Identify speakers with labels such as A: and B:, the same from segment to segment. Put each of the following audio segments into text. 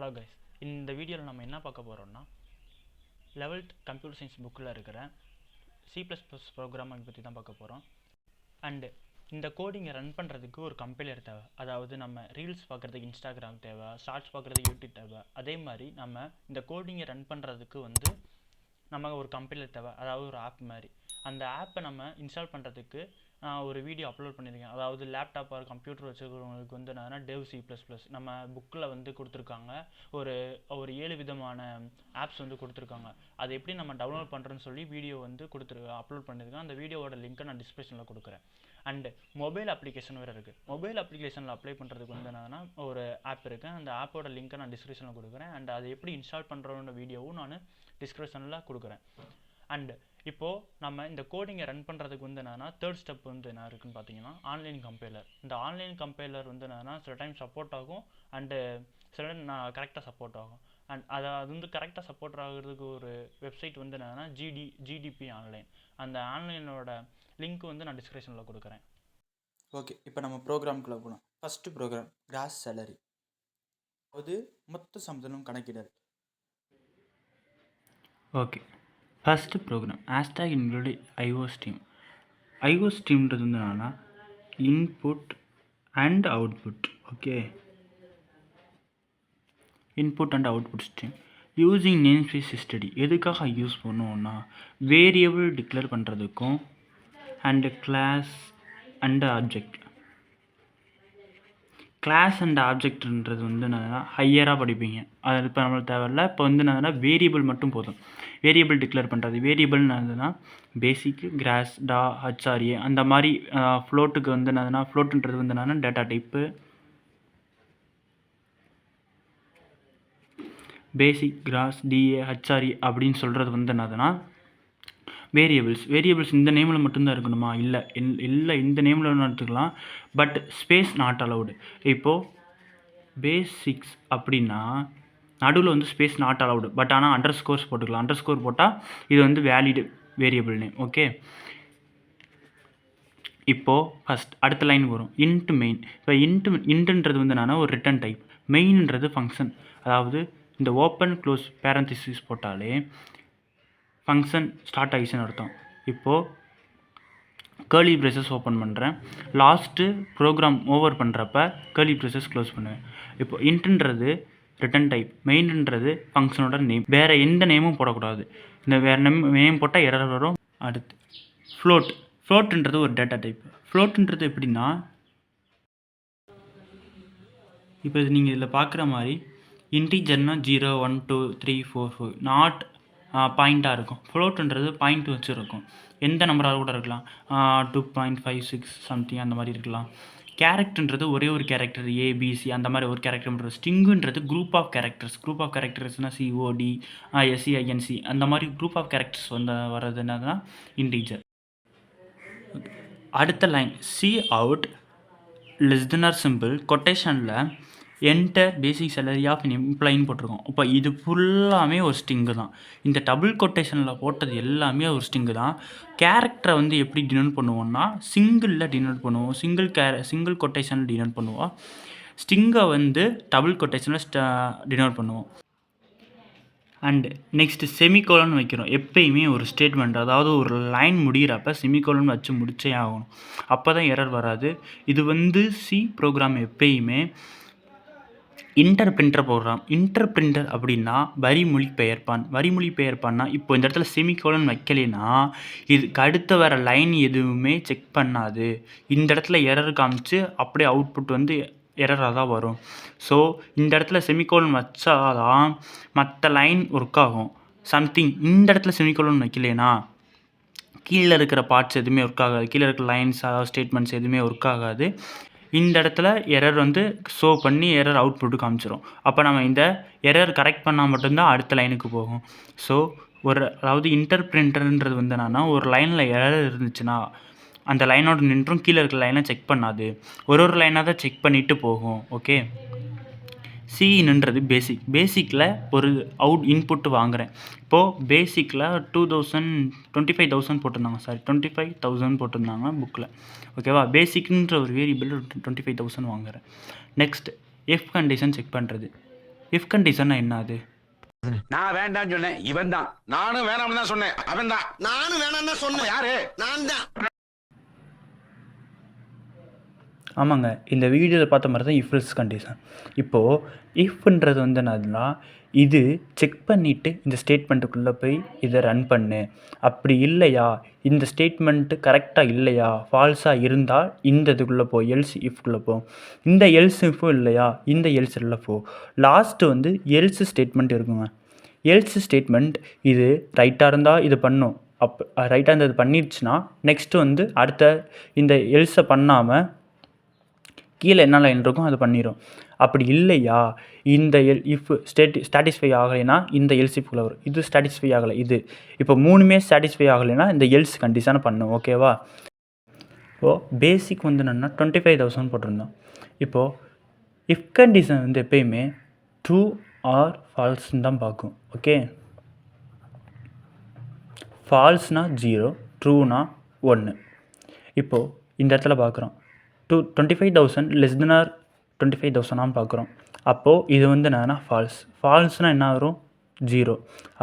A: Hello guys, இந்த வீடியோவில் நம்ம என்ன பார்க்க போகிறோம்னா 11th கம்ப்யூட்டர் சயின்ஸ் புக்கில் இருக்கிற C++ ப்ரோக்ராமிங் பற்றி தான் பார்க்க போகிறோம். அண்டு இந்த கோடிங்கை ரன் பண்ணுறதுக்கு ஒரு கம்பைலர் தேவை. அதாவது நம்ம ரீல்ஸ் பார்க்குறதுக்கு இன்ஸ்டாகிராம் தேவை, ஷார்ட்ஸ் பார்க்குறதுக்கு யூடியூப் தேவை. அதே மாதிரி நம்ம இந்த கோடிங்கை ரன் பண்ணுறதுக்கு நம்ம ஒரு கம்பைலர் தேவை, அதாவது ஒரு ஆப் மாதிரி. அந்த ஆப்பை நம்ம இன்ஸ்டால் பண்ணுறதுக்கு ஒரு வீடியோ அப்லோட் பண்ணியிருக்கேன். அதாவது லேப்டாப் ஆர் கம்ப்யூட்டர் வச்சுக்கிறவங்களுக்கு என்னன்னா டெவ் C++ நம்ம புக்கில் கொடுத்துருக்காங்க. ஒரு 7 விதமான ஆப்ஸ் கொடுத்துருக்காங்க. அதை எப்படி நம்ம டவுன்லோட் பண்ணுறோன்னு சொல்லி வீடியோ அப்லோட் பண்ணியிருக்கேன். அந்த வீடியோவோட லிங்க்கை நான் டிஸ்கிரிப்ஷனில் கொடுக்குறேன். அண்டு மொபைல் அப்ளிகேஷன் வேறு இருக்குது. மொபைல் அப்ளிகேஷனில் அப்ளை பண்ணுறதுக்கு என்னன்னா ஒரு ஆப் இருக்குது. அந்த ஆப்போட லிங்க்கை நான் டிஸ்கிரிப்ஷனில் கொடுக்குறேன். அண்ட் அதை எப்படி இன்ஸ்டால் பண்ணுறோன்ற வீடியோவும் நான் டிஸ்கிரிப்ஷனில் கொடுக்குறேன். அண்டு இப்போது நம்ம இந்த கோடிங்கை ரன் பண்ணுறதுக்கு என்னன்னா தேர்ட் ஸ்டெப் என்ன இருக்குதுன்னு பார்த்தீங்கன்னா ஆன்லைன் கம்பைலர். இந்த ஆன்லைன் கம்பைலர் என்னன்னா சில டைம் சப்போர்ட் ஆகும் அண்டு சில டைம் கரெக்டாக சப்போர்ட் ஆகும். அண்ட் அது கரெக்டாக சப்போர்ட் ஆகிறதுக்கு ஒரு வெப்சைட் என்னன்னா ஜிடிபி ஆன்லைன். அந்த ஆன்லைனோட லிங்க் நான் டிஸ்கிரிப்ஷனில் கொடுக்குறேன்.
B: ஓகே, இப்போ நம்ம ப்ரோக்ராம்குள்ளே போகணும். ஃபஸ்ட்டு ப்ரோக்ராம் கிராஸ் சேலரி, அது மொத்த சம்பளம் கணக்கிடல்.
A: Okay, first program hashtag include IOStream. IOStreamன்றது என்னன்னா input and output. Okay, input and output stream using name space history. எதுக்காக யூஸ் பண்ணுவோன்னா வேரியபிள் டிக்ளேர் பண்ணுறதுக்கும் and class and object. Class and ஆப்ஜெக்ட்ன்றது என்னன்னா ஹையராக படிப்பீங்க. அது இப்போ நம்மளுக்கு தேவையில்ல. இப்போ என்னன்னா வேரியபிள் மட்டும் போதும். வேரியபிள் டிக்ளேர் பண்ணுறது. வேரியபிள்னு பேசிக்கு கிராஸ் HRA அந்த மாதிரி. ஃப்ளோட்டுக்கு என்னதுன்னா ஃப்ளோட்டுன்றது என்னன்னா டேட்டா டைப்பு. பேசிக் கிராஸ் DA HRA அப்படின்னு சொல்கிறது என்னதுன்னா வேரியபிள்ஸ் இந்த நேமில் மட்டும்தான் இருக்கணுமா? இல்லை இந்த நேமில் ஒன்று எடுத்துக்கலாம். But space not allowed. இப்போது பேசிக்ஸ் அப்படின்னா நடுவில் ஸ்பேஸ் நாட் அலவுடு. பட் ஆனால் அண்டர்ஸ்கோர்ஸ் போட்டுக்கலாம். அண்டர்ஸ்கோர் போட்டால் இது வேலிடு வேரியபிள் நேம். ஓகே, இப்போது ஃபஸ்ட் அடுத்த லைன் வரும் இன்ட் மெயின். இப்போ இன்ட்டுன்றது என்னன்னா ஒரு ரிட்டன் டைப். மெயின்ன்றது ஃபங்க்ஷன். அதாவது இந்த ஓப்பன் க்ளோஸ் பேரந்திசிஸ் போட்டாலே ஃபங்க்ஷன் ஸ்டார்ட் ஆகிடுச்சுன்னு அர்த்தம். இப்போது கேர்லி ப்ரேசஸ் ஓப்பன் பண்ணுறேன். லாஸ்ட்டு ப்ரோக்ராம் ஓவர் பண்ணுறப்ப கேர்லி ப்ரேசஸ் க்ளோஸ் பண்ணுவேன். இப்போ இன்ட்டுன்றது ரிட்டன் டைப், மெயின்ன்றது ஃபங்க்ஷனோட நேம். வேறு எந்த நேமும் போடக்கூடாது. இந்த வேறு நேம் போட்டால் எரர் வரும். அடுத்து ஃப்ளோட்டுன்றது ஒரு டேட்டா டைப். ஃப்ளோட்டுன்றது எப்படின்னா இப்போ இது நீங்கள் இதில் பார்க்குற மாதிரி இன்டீஜர்னால் 0 1 2 3 4 4 நாட் பாயிண்ட்டாக இருக்கும். ஃப்ளோட்டுன்றது பாயிண்ட் வச்சுருக்கும். எந்த நம்பராக கூட இருக்கலாம். 2.56 சம்திங் அந்த மாதிரி இருக்கலாம். கேரக்டர்ன்றது ஒரே ஒரு கேரக்டர் ABC அந்த மாதிரி ஒரு கேரக்டர் பண்ணுறது. ஸ்ட்ரிங்குன்றது குரூப் ஆஃப் கேரக்டர்ஸ்னால் COD SCINC அந்த மாதிரி குரூப் ஆஃப் கேரக்டர்ஸ் வர்றது என்னதுன்னா இன்டீஜர். அடுத்த line Cout less than or simple கொட்டேஷனில் என்டர் பேசிக் சேலரி ஆஃப் எம்ப்ளாயின்னு போட்டிருக்கோம். இப்போ இது ஃபுல்லாமே ஒரு ஸ்ட்ரிங்கு தான். இந்த டபுள் கொட்டேஷனில் போட்டது எல்லாமே ஒரு ஸ்ட்ரிங்கு தான். கேரக்டரை எப்படி டினோட் பண்ணுவோம்னா சிங்கிளில் டினோட் பண்ணுவோம். சிங்கிள் கொட்டேஷனில் டினோட் பண்ணுவோம். ஸ்ட்ரிங்கை டபுள் கொட்டேஷனில் டினோட் பண்ணுவோம். அண்டு நெக்ஸ்ட்டு செமிகோலன் வைக்கிறோம். எப்பயுமே ஒரு ஸ்டேட்மெண்ட், அதாவது ஒரு லைன் முடிகிறப்ப செமிகோலன் வச்சு முடிச்சே ஆகணும். அப்போ தான் எரர் வராது. இது சி ப்ரோக்ராம் எப்பயுமே இன்டர்பிரிண்டர் ப்ரோக்ராம். இன்டர்பிரிண்டர் அப்படின்னா வரிமொழி பெயர்ப்பான்னா இப்போ இந்த இடத்துல செமிகோலன் வைக்கலைன்னா இதுக்கு அடுத்த வர லைன் எதுவுமே செக் பண்ணாது. இந்த இடத்துல எரர் காமிச்சு அப்படியே அவுட்புட் எரராக தான் வரும். ஸோ இந்த இடத்துல செமிகோலன் வச்சாதான் மற்ற லைன் ஒர்க் ஆகும். சம்திங் இந்த இடத்துல செமிகோலன் வைக்கலைன்னா கீழே இருக்கிற பார்ட்ஸ் எதுவுமே ஒர்க் ஆகாது. கீழே இருக்கிற லைன்ஸ் அதாவது ஸ்டேட்மெண்ட்ஸ் எதுவுமே ஒர்க் ஆகாது. இந்த இடத்துல எரர் ஷோ பண்ணி எரர் அவுட்புட்டு காமிச்சிரும். அப்போ நம்ம இந்த எரர் கரெக்ட் பண்ணால் மட்டும்தான் அடுத்த லைனுக்கு போகும். ஸோ அதாவது இன்டர்பிரிண்டர்ன்றது என்னன்னா ஒரு லைனில் எரர் இருந்துச்சுன்னா அந்த லைனோட நின்றும் கீழே இருக்கிற லைனை செக் பண்ணாது. ஒரு லைனாக தான் செக் பண்ணிவிட்டு போகும். ஓகே, சின்னுன்றது பேசிக்கில் ஒரு இன்புட்டு வாங்குகிறேன். இப்போது பேசிக்கில் 25,000 போட்டிருந்தாங்க. 25,000 போட்டிருந்தாங்க புக்கில். ஓகேவா, பேசிக்ன்ற ஒரு வேரியபிள் 25,000 வாங்குகிறேன். நெக்ஸ்ட் எஃப் கண்டிஷன் செக் பண்ணுறது. இஃப் கண்டிஷன்னா என்ன அது?
C: நான் வேண்டாம்னு சொன்னேன், இவன் தான்.
D: நானும் வேணாம்னு தான் சொன்னேன், அவன் தான். நானும் வேணாம்னு தான் சொன்னேன், யாரு? நான் தான்.
A: ஆமாங்க, இந்த வீடியோவில் பார்த்த மாதிரி தான் இஃப் எல்ஸ் கண்டிஷன். இப்போது இஃப்ன்றது வந்து என்னதுன்னா, இது செக் பண்ணிவிட்டு இந்த ஸ்டேட்மெண்ட்டுக்குள்ளே போய் இதை ரன் பண்ணு. அப்படி இல்லையா, இந்த ஸ்டேட்மெண்ட்டு கரெக்டாக இல்லையா, ஃபால்ஸாக இருந்தால் இந்த இதுக்குள்ளே போ, எல்ஸ் இஃப்குள்ளே போ. இந்த எல்ஸ் இஃப்பும் இல்லையா, இந்த எல்ஸ் உள்ள போ. லாஸ்ட்டு வந்து எல்ஸ் ஸ்டேட்மெண்ட் இருக்குங்க. எல்ஸ் ஸ்டேட்மெண்ட் இது ரைட்டாக இருந்தால் இது பண்ணும். ரைட்டாக இருந்தால் இது பண்ணிடுச்சுன்னா நெக்ஸ்ட்டு வந்து அடுத்த இந்த எல்ஸை பண்ணாமல் கீழே என்ன லைன் இருக்கும் அது பண்ணிடும். அப்படி இல்லையா, இந்த இஃப் ஸ்டாட்டிஸ்ஃபை ஆகலைன்னா இந்த எல்ஸ் இஃப்குள்ளே வரும். இது ஸ்டாட்டிஸ்ஃபை ஆகலை, இது இப்போ மூணுமே சாட்டிஸ்ஃபை ஆகலைன்னா இந்த எல்ஸ் கண்டிஷனை பண்ணும். ஓகேவா? இப்போது பேசிக் வந்து என்னென்னா 25,000 போட்டிருந்தோம். இப்போது இஃப் கண்டிஷன் வந்து எப்பயுமே ட்ரூ ஆர் ஃபால்ஸ்ன்னு தான் பார்க்கும். ஓகே, ஃபால்ஸ்னால் 0, ட்ரூனா 1. இப்போது இந்த இடத்துல பார்க்குறோம் 25,000 லெஸ் தென் ஆர் 25,000 பார்க்குறோம். அப்போது இது வந்து என்னன்னா ஃபால்ஸ்னால் என்ன வரும்? 0.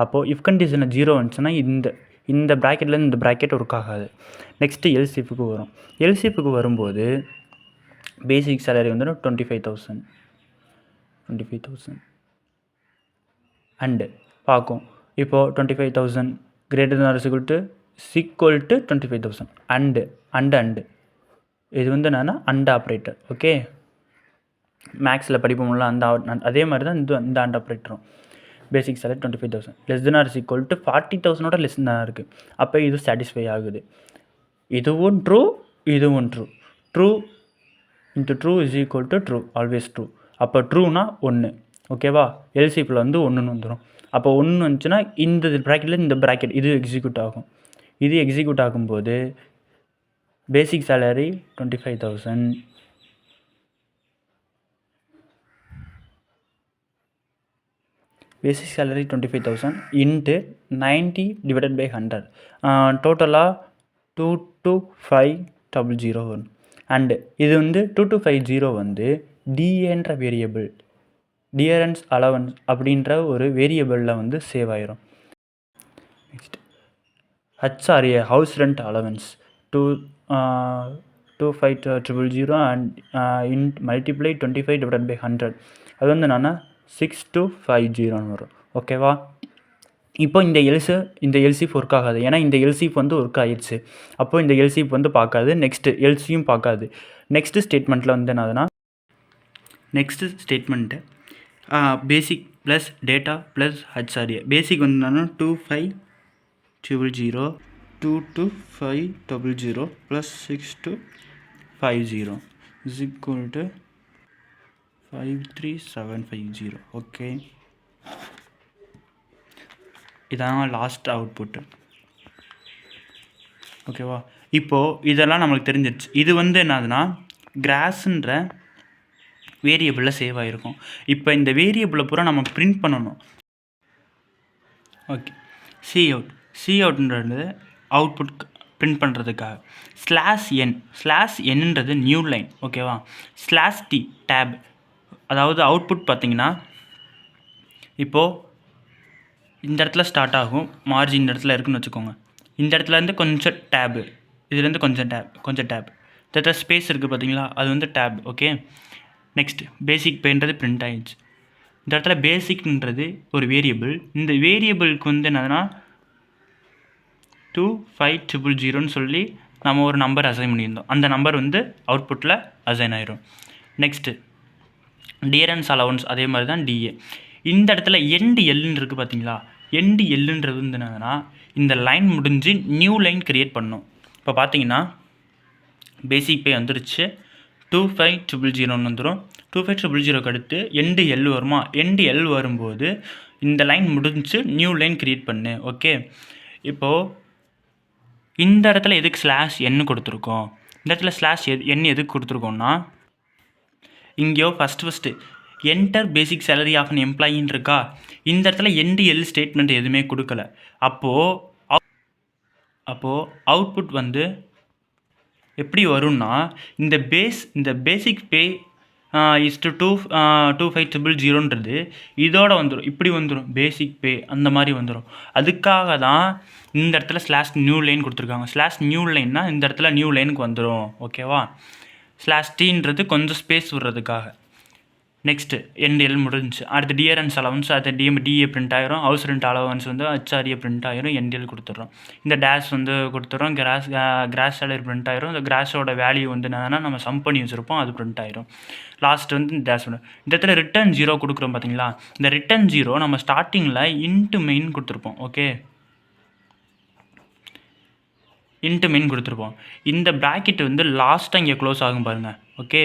A: அப்போது இஃப் கண்டிஷனில் 0 வந்துச்சுன்னா இந்த ப்ராக்கெட்லேருந்து இந்த ப்ராக்கெட் ஒர்க் ஆகாது. நெக்ஸ்ட்டு எல்சிஃபுக்கு வரும். எல்சிஃபுக்கு வரும்போது பேசிக் சேலரி வந்து 25,000 அண்டு பார்க்கும். இப்போது 25,000 greater than or equal to 25,000 and இது வந்து என்னென்னா அண்ட் ஆப்ரேட்டர். ஓகே, மேக்ஸில் படிப்போம்ல அதே மாதிரி தான் இந்த அண்ட் ஆப்ரேட்டரும். Basic salary 25,000 less than or equal to 40,000 less தான் இருக்குது. அப்போ இது சாட்டிஸ்ஃபை ஆகுது. இதுவும் ட்ரூ, இதுவும் true. True into true is equal to true, always true. அப்போ ட்ரூனா 1. ஓகேவா? எல்சிபியில் வந்து 1ன்னு வந்துடும். அப்போ 1 வந்துச்சுன்னா இந்த ப்ராக்கெட்டில் இந்த ப்ராக்கெட் இது எக்ஸிக்யூட் ஆகும். இது எக்ஸிக்யூட் ஆகும்போது basic salary 25,000 basic salary 25,000 into 90 divided by 100 டோட்டலாக 22,500 வரும். அண்டு இது வந்து 2250 வந்து டிஏன்ற வேரியபிள், டியரன்ஸ் அலவன்ஸ் அப்படின்ற ஒரு வேரியபிளில் வந்து சேவ் ஆயிரும். Next HRA house rent allowance 2,500 and multiply 25 divided by 100 அது வந்து என்னென்னா 6,250 வரும். ஓகேவா? இப்போ இந்த எல்சிஃப் ஒர்க் ஆகாது. ஏன்னா இந்த எல்சிஃப் வந்து ஒர்க் ஆகிடுச்சு. அப்போது இந்த எல்சிஃப் வந்து பார்க்காது. நெக்ஸ்ட்டு எல்சியும் பார்க்காது. நெக்ஸ்ட்டு ஸ்டேட்மெண்ட்டில் வந்து என்னதுன்னா, next statement basic plus data plus HRA. Basic வந்து என்னன்னா 2,500 plus 6,250 is equal to 5,3,750. Okay, இதான் லாஸ்ட் அவுட்புட்டு. ஓகேவா? இப்போது இதெல்லாம் நம்மளுக்கு தெரிஞ்சிடுச்சு. இது வந்து என்னதுன்னா கிராஸ்ன்ற வேரியபிளில் சேவ் ஆகிருக்கும். இப்போ இந்த வேரியபிளை பூரா நம்ம பிரிண்ட் பண்ணணும். ஓகே, சி அவுட்ன்றது அவுட்புட் பிரிண்ட் பண்ணுறதுக்காக /n நியூ லைன். ஓகேவா? /t டேப், அதாவது அவுட்புட் பார்த்திங்கன்னா இப்போது இந்த இடத்துல ஸ்டார்ட் ஆகும், மார்ஜின் இந்த இடத்துல இருக்குதுன்னு வச்சுக்கோங்க. இந்த இடத்துலேருந்து கொஞ்சம் டேபு, இதுலேருந்து கொஞ்சம் டேப், இந்த இடத்துல ஸ்பேஸ் இருக்குது பார்த்தீங்களா, அது வந்து டேப். ஓகே, நெக்ஸ்ட் பேசிக் பேன்றது பிரிண்ட் ஆகிடுச்சு. இந்த இடத்துல பேசிக்ன்றது ஒரு வேரியபிள். இந்த வேரியபிளுக்கு வந்து என்னதுன்னா 2,500 சொல்லி நம்ம ஒரு நம்பர் அசைன் பண்ணியிருந்தோம். அந்த நம்பர் வந்து அவுட்புட்டில் அசைன் ஆயிரும். நெக்ஸ்ட்டு டியரன்ஸ் அலவன்ஸ் அதே மாதிரி தான் டிஏ. இந்த இடத்துல எண்டு எல்லுன்னு இருக்குது பார்த்தீங்களா, எண்டு எல்லுன்றது வந்து என்னதுன்னா இந்த லைன் முடிஞ்சு நியூ லைன் க்ரியேட் பண்ணணும். இப்போ பார்த்தீங்கன்னா பேசிக் பே வந்துருச்சு, 2,500 வந்துடும். 2,500 அடுத்து எண்டு எல் வருமா, எண்டு எல் வரும்போது இந்த லைன் முடிஞ்சு நியூ லைன் க்ரியேட் பண்ணு. ஓகே, இப்போது இந்த இடத்துல எதுக்கு /n கொடுத்துருக்கோம், இந்த இடத்துல /n எதுக்கு கொடுத்துருக்கோம்னா, இங்கேயோ first enter basic salary of an எம்ப்ளாயின்னு இருக்கா, இந்த இடத்துல எண்டு எல் ஸ்டேட்மெண்ட் எதுவுமே கொடுக்கல. அப்போது அவுட்புட் வந்து எப்படி வரும்னா இந்த பேசிக் பே இஸ்டு 25000ன்றது இதோட வந்துடும், இப்படி வந்துடும், பேசிக் பே அந்த மாதிரி வந்துடும். அதுக்காக தான் இந்த இடத்துல ஸ்லாஷ் நியூ லைன் கொடுத்துருக்காங்க. ஸ்லாஷ் நியூ லைன்னா இந்த இடத்துல நியூ லைனுக்கு வந்துடும், ஓகேவா. ஸ்லாஷ் டீன்றது கொஞ்சம் ஸ்பேஸ் விடுறதுக்காக. நெக்ஸ்ட்டு என்டிஎல் முடிஞ்சு. அடுத்து டிஆர்என்ஸ் அலவன்ஸ், அது டிஏ பிரிண்ட் ஆயிரும். ஹவுஸ் ரெண்ட் அலவன்ஸ் வந்து ஹெச்ஆர்ஏ பிரிண்ட் ஆயிரும். என்டிஎல் கொடுத்துட்றோம். இந்த டேஷ் வந்து கொடுத்துட்றோம். கிராஸ் சேலரி பிரிண்ட் ஆயிரும். இந்த கிராஸோட வேல்யூ வந்து என்னன்னா நம்ம சம் பண்ணி வச்சுருப்போம், அது பிரிண்ட் ஆயிரும். லாஸ்ட் வந்து இந்த டேஷ் ஒன்று. இந்த இடத்துல ரிட்டர்ன் 0 கொடுக்குறோம் பார்த்தீங்களா. இந்த ரிட்டர்ன் 0 நம்ம ஸ்டார்டிங்கில் இன்ட்டு மெயின் கொடுத்துருப்போம், ஓகே. இன்ட்டு மெயின் கொடுத்துருப்போம். இந்த ப்ராக்கெட் வந்து லாஸ்ட்டாக இங்கே க்ளோஸ் ஆகும் பாருங்கள், ஓகே.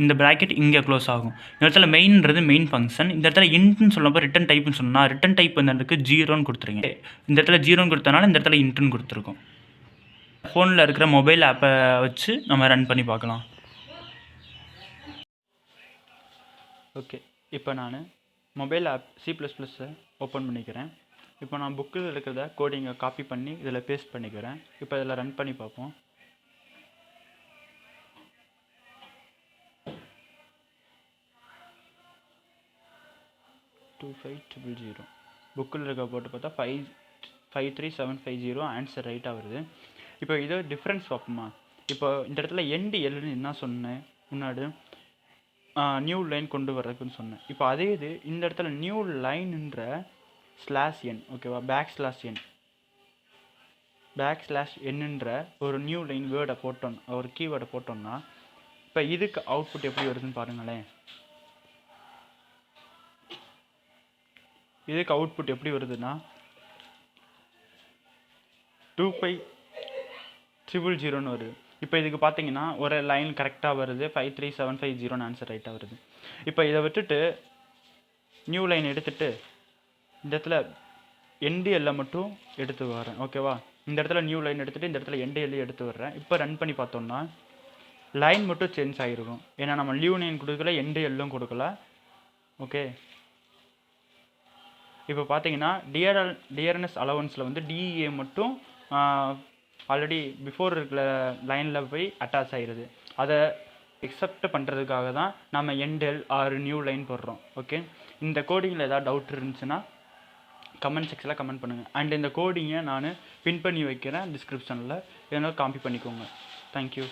A: இந்த ப்ராக்கெட் இங்கே க்ளோஸ் ஆகும். இந்த இடத்துல மெயின்றது மெயின் ஃபங்க்ஷன். இந்த இடத்துல இன்ட்டுன்னு சொல்லப்போ ரிட்டன் டைப்னு சொன்னால் ரிட்டன் டைப் வந்து அதுக்கு 0ன்னு கொடுத்துருங்க. இந்த இடத்துல 0ன்னு கொடுத்தனால இந்த இடத்துல இன்ட்டுன்னு கொடுத்துருக்கோம். ஃபோனில் இருக்கிற மொபைல் ஆப்பை வச்சு நம்ம ரன் பண்ணி பார்க்கலாம். ஓகே, இப்போ நான் மொபைல் ஆப் C++-ஐ ஓப்பன் பண்ணிக்கிறேன். இப்போ நான் புக்கில் இருக்கிறத கோடிங்கை காப்பி பண்ணி இதில் பேஸ்ட் பண்ணிக்கிறேன். இப்போ இதில் ரன் பண்ணி பார்ப்போம். புக்கில் இருக்க போட்டு பார்த்தா 53750 ஆன்சர் ரைட்டாக வருது. இப்போ இதோ டிஃப்ரென்ஸ் பார்ப்போமா. இப்போ இந்த இடத்துல என்டிஎல்னு என்ன சொன்னேன் முன்னாடி, நியூ லைன் கொண்டு வர்றதுக்குன்னு சொன்னேன். இப்போ அதே இது இந்த இடத்துல நியூ லைன்ன்ற ஸ்லாஷ் என், ஓகேவா, பேக் ஸ்லாஷ் என்னன்ற ஒரு நியூ லைன் வேர்டை போட்டோம், ஒரு கீவேர்டை போட்டோம்னா இப்போ இதுக்கு அவுட்புட் எப்படி வருதுன்னு பாருங்களேன். இதுக்கு அவுட்புட் எப்படி வருதுன்னா 25000ன்னு வருது. இப்போ இதுக்கு பார்த்தீங்கன்னா ஒரு லைன் கரெக்டாக வருது, 53750 ஆன்சர் ரைட்டாக வருது. இப்போ இதை விட்டுட்டு நியூ லைன் எடுத்துகிட்டு இந்த இடத்துல என்டிஎல்ல மட்டும் எடுத்து வரேன், ஓகேவா. இந்த இடத்துல நியூ லைன் எடுத்துகிட்டு இந்த இடத்துல என்டிஎல்ல எடுத்து வர்றேன். இப்போ ரன் பண்ணி பார்த்தோம்னா லைன் மட்டும் சேஞ்ச் ஆகிருக்கும். ஏன்னா நம்ம நியூ லைன் கொடுக்கல, என்டிஎல்லும் கொடுக்கல, ஓகே. இப்போ பார்த்தீங்கன்னா டிஆர்என்எஸ் அலவன்ஸில் வந்து டிஏ மட்டும் ஆல்ரெடி பிஃபோர் இருக்கிற லைனில் போய் அட்டாச் ஆகிடுது. அதை எக்ஸப்ட் பண்ணுறதுக்காக தான் நம்ம என்டிஎல் ஆர் நியூ லைன் போடுறோம், ஓகே. இந்த கோடிங்கில் ஏதாவது டவுட் இருந்துச்சுன்னா கமெண்ட் செக்ஷனில் கமெண்ட் பண்ணுங்கள். அண்ட் இந்த கோடிங்கை நான் பின் பண்ணி வைக்கிறேன் டிஸ்கிரிப்ஷனில், எதனால காப்பி பண்ணிக்கோங்க. தேங்க்யூ.